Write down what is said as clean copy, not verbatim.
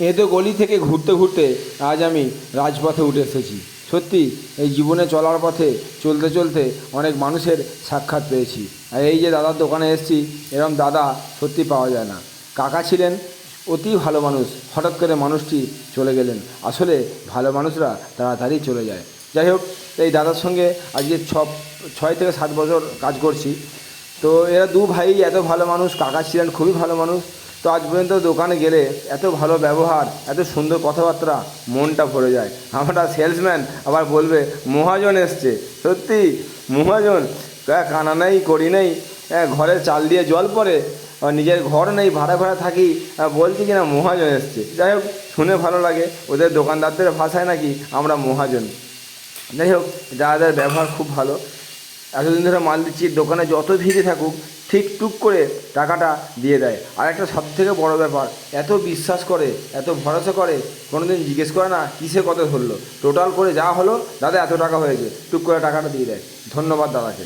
এঁদো গলি থেকে ঘুরতে ঘুরতে আজ আমি রাজপথে উঠে এসেছি। সত্যি এই জীবনে চলার পথে চলতে চলতে অনেক মানুষের সাক্ষাৎ পেয়েছি। আর এই যে দাদার দোকানে এসেছি, এরকম দাদা সত্যি পাওয়া যায় না। কাকা ছিলেন অতি ভালো মানুষ, হঠাৎ করে মানুষটি চলে গেলেন। আসলে ভালো মানুষরা তাড়াতাড়ি চলে যায়। যাই হোক, এই দাদার সঙ্গে আজকে 6 থেকে 7 বছর কাজ করছি। তো এরা দু ভাই এত ভালো মানুষ, কাকা ছিলেন খুবই ভালো মানুষ। তো আজ পর্যন্ত দোকানে গেলে এত ভালো ব্যবহার, এত সুন্দর কথাবার্তা, মনটা ভরে যায়। আমরা সেলসম্যান আবার বলবে মহাজন এসছে। সত্যি মহাজন, কানা নেই করি নেই, ঘরে চাল দিয়ে জল পড়ে, আর নিজের ঘর নেই, ভাড়া ভাড়া থাকি, বলছি কিনা মহাজন এসছে। যাই হোক, শুনে ভালো লাগে। ওদের দোকানদারদের ভাষায় নাকি আমরা মহাজন। যাই হোক, যাদের ব্যবহার খুব ভালো। এতদিন ধরে মাল দিচ্ছি, দোকানে যত ভিড়ে থাকুক ঠিক টুক করে টাকাটা দিয়ে দেয়। আর একটা সবথেকে বড় ব্যাপার, এত বিশ্বাস করে, এত ভরসা করে, কোনো দিন জিজ্ঞেস করে না কিসে কত ধরলো, টোটাল করে যা হলো দাদা এত টাকা হয়েছে, টুক করে টাকাটা দিয়ে দেয়। ধন্যবাদ দাদাকে।